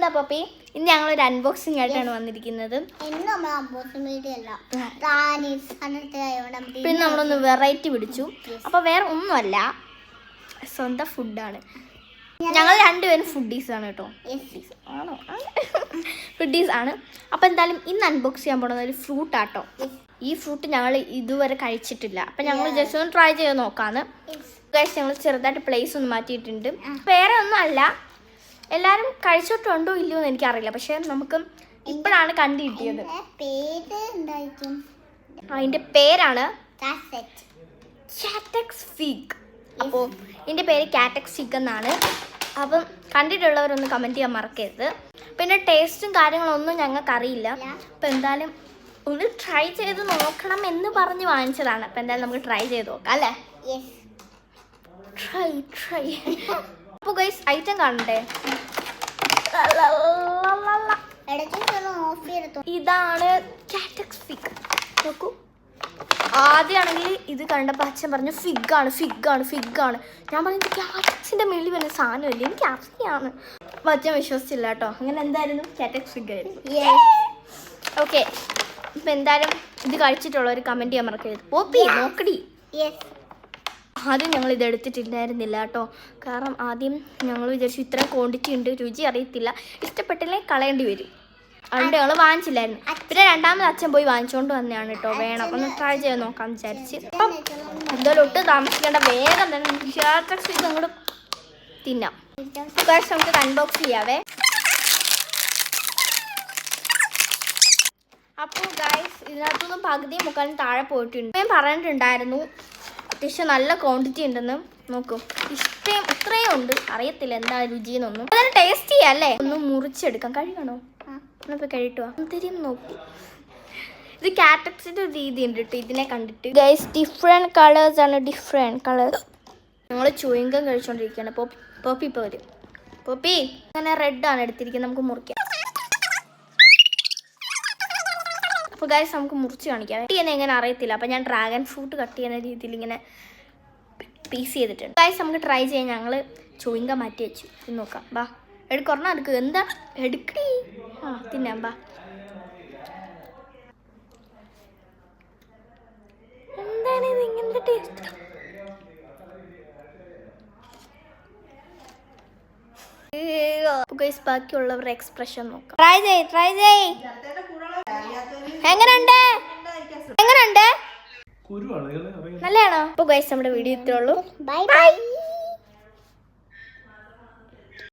ഇന്നെന്താ പപ്പി? ഇന്ന് ഞങ്ങളൊരു അൺബോക്സിംഗ് ആയിട്ടാണ് വന്നിരിക്കുന്നത്. പിന്നെ നമ്മളൊന്ന് വെറൈറ്റി പിടിച്ചു. അപ്പോൾ വേറെ ഒന്നുമല്ല, സ്വന്തം ഫുഡാണ്. ഞങ്ങൾ രണ്ടുപേരും ഫുഡീസ് ആണ് കേട്ടോ. ആണോ? ഫുഡീസ് ആണ്. അപ്പോൾ എന്തായാലും ഇന്ന് അൺബോക്സ് ചെയ്യാൻ പോകുന്നത് ഒരു ഫ്രൂട്ടാട്ടോ. ഈ ഫ്രൂട്ട് ഞങ്ങൾ ഇതുവരെ കഴിച്ചിട്ടില്ല. അപ്പം ഞങ്ങൾ ജസ്റ്റ് ഒന്ന് ട്രൈ ചെയ്ത് നോക്കാന്ന്. ഗൈസ്, ഞങ്ങൾ ചെറുതായിട്ട് പ്ലേസ് ഒന്ന് മാറ്റിയിട്ടുണ്ട്. വേറെ ഒന്നും അല്ല, എല്ലാവരും കഴിച്ചിട്ടുണ്ടോ ഇല്ലയോ എന്ന് എനിക്കറിയില്ല, പക്ഷെ നമുക്ക് ഇപ്പോഴാണ് കണ്ടു കിട്ടിയത്. അതിൻ്റെ പേരാണ് കാറ്റക്സ് ഫിഗ്. അപ്പോൾ ഇതിൻ്റെ പേര് കാറ്റക്സ് ഫിഗ് എന്നാണ്. അപ്പം കണ്ടിട്ടുള്ളവരൊന്ന് കമൻറ്റ് ചെയ്യാൻ മറക്കരുത്. പിന്നെ ടേസ്റ്റും കാര്യങ്ങളൊന്നും ഞങ്ങൾക്ക് അറിയില്ല. അപ്പം എന്തായാലും ഒന്ന് ട്രൈ ചെയ്ത് നോക്കണം എന്ന് പറഞ്ഞ് വാങ്ങിച്ചതാണ്. അപ്പം എന്തായാലും നമുക്ക് ട്രൈ ചെയ്ത് നോക്കാം അല്ലേ? ട്രൈ. അപ്പോൾ ഗൈസ്, ഐറ്റം കാണണ്ടേ? ഇതാണ് കാറ്റക്സ് ഫിഗ്. നോക്കൂ. ആദ്യമാണെങ്കിൽ ഇത് കണ്ടപ്പോൾ അച്ഛൻ പറഞ്ഞു ഫിഗാണ്. ഞാൻ പറഞ്ഞു കാറ്റക്സിൻ്റെ മേളിൽ വരുന്ന സാധനമല്ലേ, എനിക്ക് അഫ്സിയാണ്. അപ്പം അച്ഛൻ വിശ്വസിച്ചില്ല കേട്ടോ. അങ്ങനെ എന്തായിരുന്നു? കാറ്റക്സ് ഫിഗ് ആയിരുന്നു. ഓക്കെ, ഇപ്പം എന്തായാലും ഇത് കഴിച്ചിട്ടുള്ളവർ കമൻറ്റ് ചെയ്യാൻ മറക്കരുത്. പോപ്പി നോക്കടി. ആദ്യം ഞങ്ങൾ ഇത് എടുത്തിട്ടില്ലായിരുന്നില്ല കേട്ടോ. കാരണം ആദ്യം ഞങ്ങൾ വിചാരിച്ചു ഇത്രയും ക്വാണ്ടിറ്റി ഉണ്ട്, രുചി അറിയത്തില്ല, ഇഷ്ടപ്പെട്ടില്ലെങ്കിൽ കളയേണ്ടി വരും. അതുകൊണ്ട് ഞങ്ങൾ വാങ്ങിച്ചില്ലായിരുന്നു. പിന്നെ രണ്ടാമത് അച്ഛൻ പോയി വാങ്ങിച്ചുകൊണ്ട് വന്നതാണ് കേട്ടോ. വേണം ഒന്ന് ട്രൈ ചെയ്ത് നോക്കാമെന്ന് വിചാരിച്ച്. അപ്പം എന്തായാലും ഒട്ടും താമസിക്കേണ്ട, വേഗം തന്നെ കാറ്റക്സ് ഫിഗ് അങ്ങോട്ട് തിന്നാം. കുറച്ച് നമുക്ക് അൺബോക്സ് ചെയ്യാവേ. അപ്പോൾ ഗൈസ്, ഇതിനകത്തൊന്നും പകുതിയും മുക്കാലും താഴെ പോയിട്ടുണ്ട്. ഞാൻ പറഞ്ഞിട്ടുണ്ടായിരുന്നു അത്യാവശ്യം നല്ല ക്വാണ്ടിറ്റി ഉണ്ടെന്ന്. നോക്കൂ, ഇത്രയും ഉണ്ട്. അറിയത്തില്ല എന്താ രുചിയെന്നൊന്നും. അതൊരു ടേസ്റ്റ് ചെയ്യാം അല്ലേ? ഒന്ന് മുറിച്ചെടുക്കാം. കഴിയണോ? എന്നിപ്പോൾ കഴിയിട്ടുവാ തരും. നോക്കൂ, ഇത് കാറ്റക്സിൻ്റെ ഒരു രീതി ഉണ്ട് കേട്ടോ ഇതിനെ കണ്ടിട്ട്. ഗൈസ്, ഡിഫറെൻറ്റ് കളേഴ്സ് ആണ്. ഞങ്ങൾ ചൂയിങ്കം കഴിച്ചുകൊണ്ടിരിക്കുകയാണ്. പോപ്പി ഇപ്പോൾ വരും. പോപ്പി അങ്ങനെ റെഡാണ് എടുത്തിരിക്കുന്നത്. നമുക്ക് മുറിക്കാം. അപ്പോൾ ഗൈസ്, നമുക്ക് മുറിച്ച് കാണിക്കാം. കട്ട് ചെയ്യുന്നത് എങ്ങനെ അറിയത്തില്ല. അപ്പോൾ ഞാൻ ഡ്രാഗൺ ഫ്രൂട്ട് കട്ട് ചെയ്യുന്ന രീതിയിൽ ഇങ്ങനെ പീസ് ചെയ്തിട്ടുണ്ട്. ഗൈസ്, നമുക്ക് ട്രൈ ചെയ്യാം. ഞങ്ങൾ ചൂയിങ്ക മാറ്റി വെച്ചു. ഇത് നോക്കാം. ബാ, എടുക്കൊരെണ്ണം എടുക്കുക. എന്താ എടുക്കടി? തിന്നാം. ബാ. എന്താണ് ഇത് ഇങ്ങനത്തെ ടേസ്റ്റ്? ഗൈസ്, ബാക്കിയുള്ളവരുടെ എക്സ്പ്രഷൻ നോക്കാം. ട്രൈ ചെയ്. എങ്ങനെയുണ്ട്? നല്ലതാണോ? അപ്പോൾ ഗൈസ്, നമ്മുടെ വീഡിയോ ഇത്രേ ഉള്ളൂ. ബൈ.